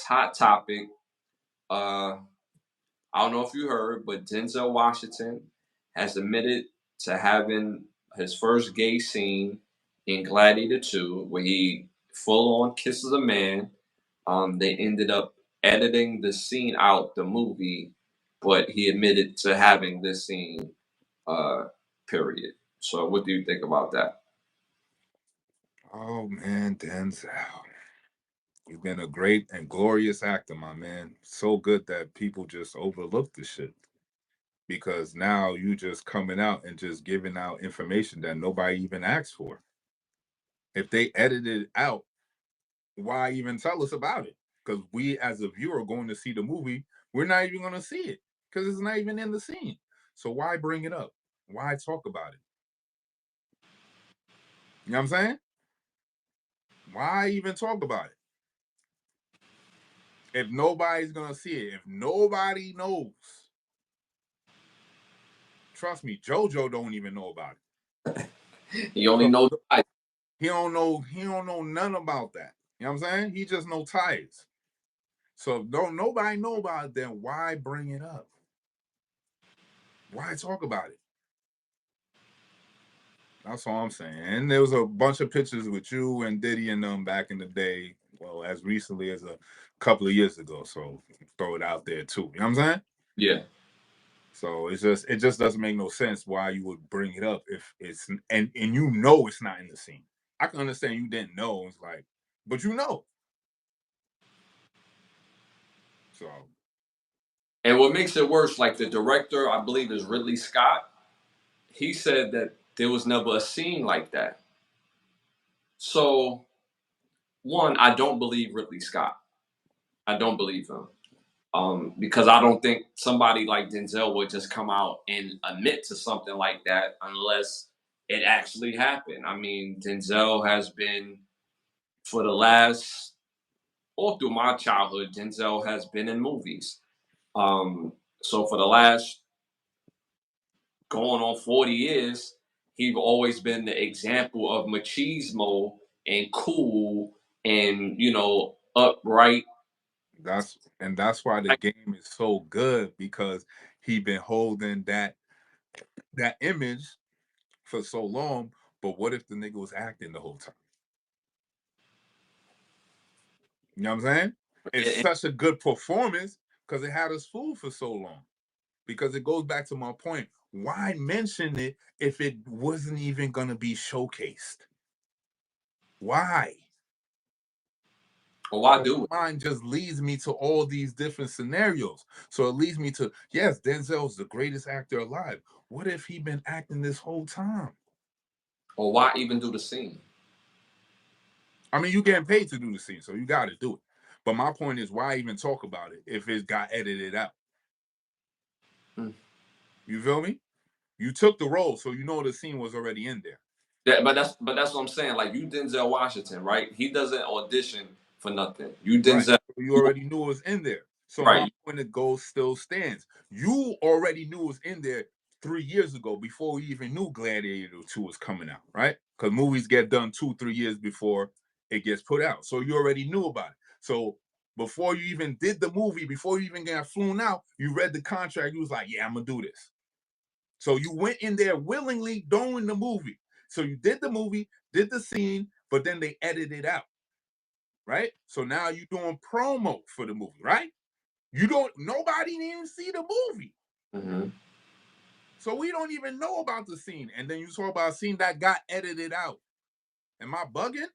hot topic. I don't know if you heard, but Denzel Washington has admitted to having his first gay scene in Gladiator 2, where he full on kisses a man. They ended up editing the scene out the movie, but he admitted to having this scene. Period. So, what do you think about that? Oh man, Denzel. You've been a great and glorious actor, my man. So good that people just overlook the shit. Because now you just coming out and just giving out information that nobody even asked for. If they edited it out, why even tell us about it? Because we as a viewer going to see the movie, we're not even going to see it because it's not even in the scene. So why bring it up? Why talk about it? You know what I'm saying? Why even talk about it? If nobody's going to see it, if nobody knows, trust me, JoJo don't even know about it. He only knows. He don't know none about that. You know what I'm saying? He just know tires. So don't nobody know about it, then why bring it up? Why talk about it? That's all I'm saying. And there was a bunch of pictures with you and Diddy and them back in the day. Well, as recently as a couple of years ago. So throw it out there too. You know what I'm saying? Yeah. So it just doesn't make no sense why you would bring it up if it's and you know it's not in the scene. I can understand you didn't know. It's like, but you know. So. And what makes it worse, like the director, I believe is Ridley Scott. He said that there was never a scene like that. So, one, I don't believe Ridley Scott. I don't believe him. Because I don't think somebody like Denzel would just come out and admit to something like that unless it actually happened. I mean, Denzel has been, for the last, all through my childhood, Denzel has been in movies. So for the last going on 40 years, he's always been the example of machismo and cool and, upright. That's why the game is so good because he been holding that image for so long. But what if the nigga was acting the whole time? You know what I'm saying? It's such a good performance because it had us fooled for so long. Because it goes back to my point. Why mention it if it wasn't even gonna be showcased? Why? Well, why do it? Mind just leads me to all these different scenarios. So it leads me to, yes, Denzel's the greatest actor alive. What if he been acting this whole time? Or why even do the scene? I mean, you getting paid to do the scene, so you got to do it. But my point is, why even talk about it if it got edited out? You feel me? You took the role, so you know the scene was already in there. Yeah, but that's what I'm saying. Like, you Denzel Washington, right? He doesn't audition for nothing. You Denzel, right. You already knew it was in there. So right? my point of goal still stands. You already knew it was in there 3 years ago before we even knew Gladiator 2 was coming out, right? Because movies get done 2-3 years before it gets put out. So you already knew about it. So before you even did the movie, before you even got flown out, you read the contract. You was like, yeah, I'm gonna do this. So you went in there willingly doing the movie. So you did the movie, did the scene, but then they edited it out. Right? So now you're doing promo for the movie, right? Nobody even see the movie. Mm-hmm. So we don't even know about the scene. And then you talk about a scene that got edited out. Am I bugging?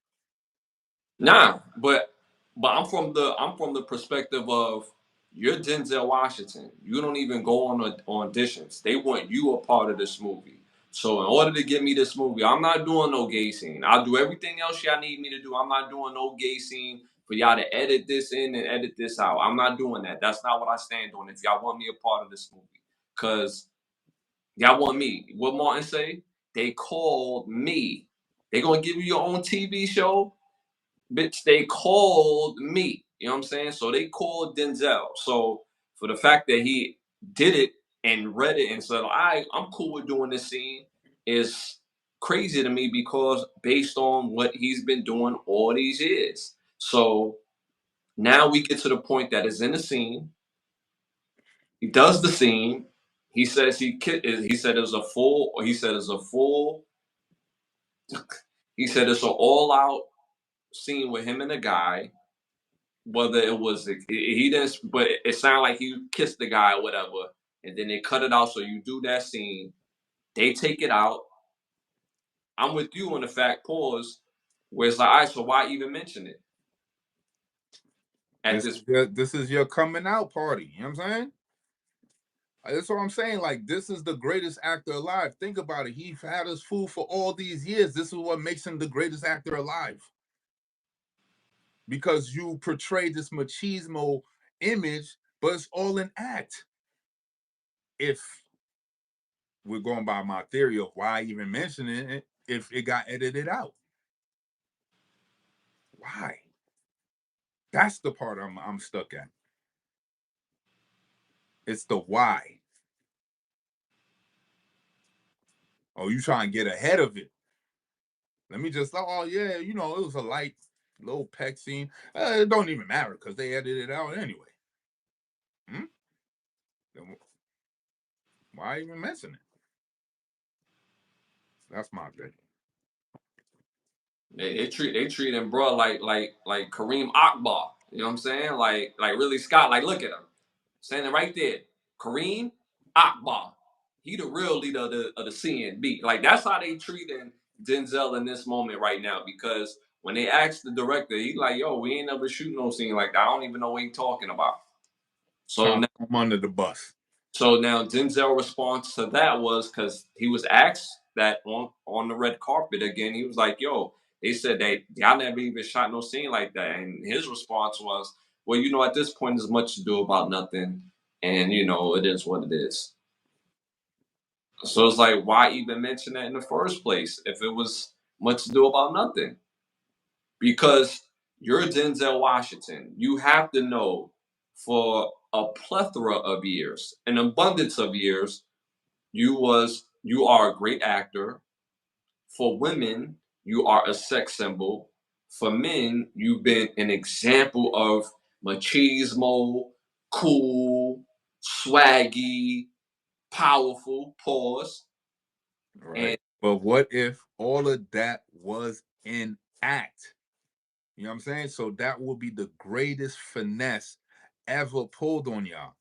Nah, but I'm from the perspective of, you're Denzel Washington. You don't even go on auditions. They want you a part of this movie. So in order to get me this movie, I'm not doing no gay scene. I'll do everything else y'all need me to do. I'm not doing no gay scene for y'all to edit this in and edit this out. I'm not doing that. That's not what I stand on. If y'all want me a part of this movie, because y'all want me. What Martin say? They called me. They gonna give you your own TV show? Bitch, they called me. You know what I'm saying? So they called Denzel. So for the fact that he did it and read it and said, I'm cool with doing this scene, is crazy to me, because based on what he's been doing all these years. So Now we get to the point that is in the scene. He does the scene. He says he said it was a full. He said it's a full. He said it's an all out scene with him and the guy. Whether it was he didn't, but it sounded like he kissed the guy or whatever, and then they cut it out. So you do that scene. They take it out. I'm with you on the fact pause where it's like, all right, so why even mention it at this? This is your coming out party. You know what I'm saying? That's what I'm saying. Like, this is the greatest actor alive. Think about it. He had his food for all these years. This is what makes him the greatest actor alive. Because you portray this machismo image, but it's all an act. If we're going by my theory of why even mentioning it, if it got edited out. Why? That's the part I'm stuck at. It's the why. Oh, you trying to get ahead of it. Let me just, oh yeah, you know, it was a light little peck scene. It don't even matter because they edited it out anyway. Then why even mention it? That's my opinion. They treat him, bro, like Kareem Akbar. You know what I'm saying? Like really Scott. Like look at him standing right there. Kareem Akbar. He the real leader of the CNB. Like that's how they treating Denzel in this moment right now. Because when they asked the director, he like, yo, we ain't never shoot no scene like that. I don't even know what he talking about. So Trying now, to come under the bus. so now Denzel response to that was because he was asked that on the red carpet again. He was like, "Yo, they said that y'all never even shot no scene like that," and his response was, "Well, you know, at this point, there's much to do about nothing, and you know, it is what it is." So it's like, why even mention that in the first place if it was much to do about nothing? Because you're Denzel Washington. You have to know for a plethora of years, an abundance of years, you are a great actor. For women, you are a sex symbol. For men, you've been an example of machismo, cool, swaggy, powerful, pause. Right. And But what if all of that was in act? You know what I'm saying? So that will be the greatest finesse ever pulled on y'all.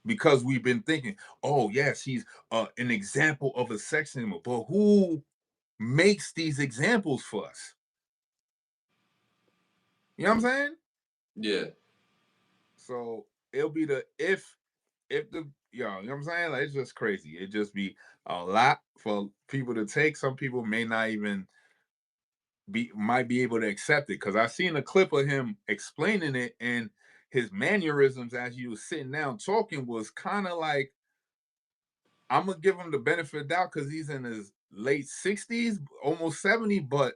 Because we've been thinking, oh yes, he's an example of a sex symbol. But who makes these examples for us? You know what I'm saying? yeah, So it'll be the if the you know what I'm saying? Like it's just crazy. It just be a lot for people to take. Some people may not even might be able to accept it. Cause I seen a clip of him explaining it and his mannerisms as you was sitting down talking was kind of like I'm gonna give him the benefit of the doubt because he's in his late 60s, almost 70, but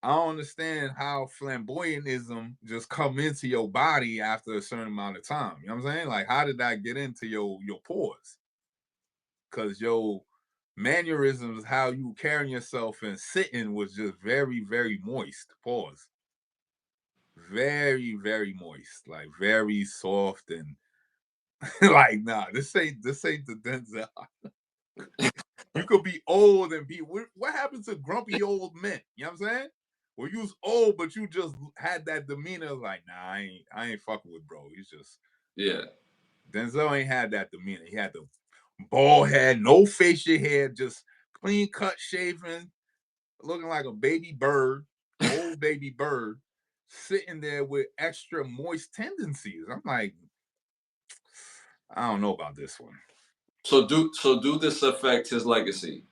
I don't understand how flamboyantism just come into your body after a certain amount of time. You know what I'm saying? Like, how did that get into your pores? Because your mannerisms, how you carrying yourself and sitting was just very, very moist. Pause. Very, very moist. Like very soft and like, nah, this ain't the Denzel. You could be old and be what happens to grumpy old men? You know what I'm saying? Well, you was old, but you just had that demeanor like, nah, I ain't fucking with bro. He's just yeah. Denzel ain't had that demeanor. He had the bald head, no facial hair, just clean cut shaven, looking like a baby bird, old baby bird, sitting there with extra moist tendencies. I'm like, I don't know about this one. So do this affect his legacy?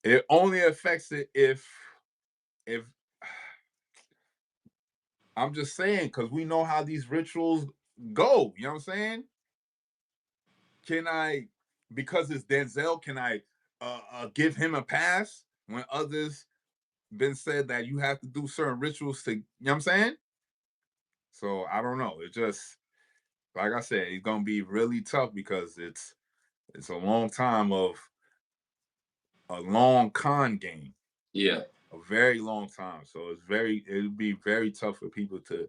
It only affects it if I'm just saying, because we know how these rituals go. You know what I'm saying? Can I, because it's Denzel, can I give him a pass when others been said that you have to do certain rituals to, you know what I'm saying? So I don't know. It just, like I said, it's gonna be really tough because it's a long time of a long con game, Yeah. a very long time. So it would be very tough for people to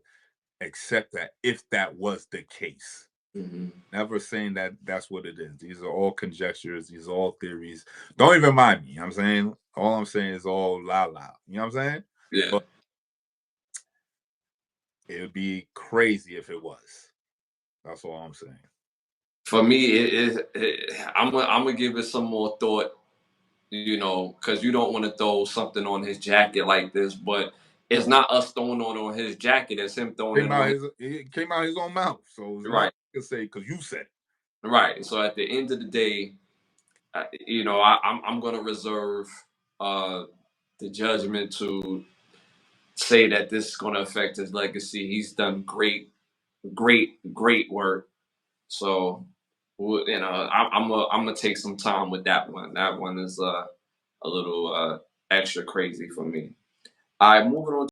accept that if that was the case. Mm-hmm. Never saying that that's what it is. These are all conjectures. These are all theories. Don't even mind me. You know what I'm saying? All I'm saying is all la. You know what I'm saying? Yeah. But it would be crazy if it was. That's all I'm saying. For me, I'm gonna give it some more thought, you know, because you don't want to throw something on his jacket like this, but it's not us throwing on his jacket, it's him throwing it on his. It came out his own mouth. So it's Right. not to say because you said it. Right. So at the end of the day, you know, I'm gonna reserve the judgment to say that this is gonna affect his legacy. He's done great, great work. So, you know, I'm gonna take some time with that one. That one is a little extra crazy for me. All right, moving on.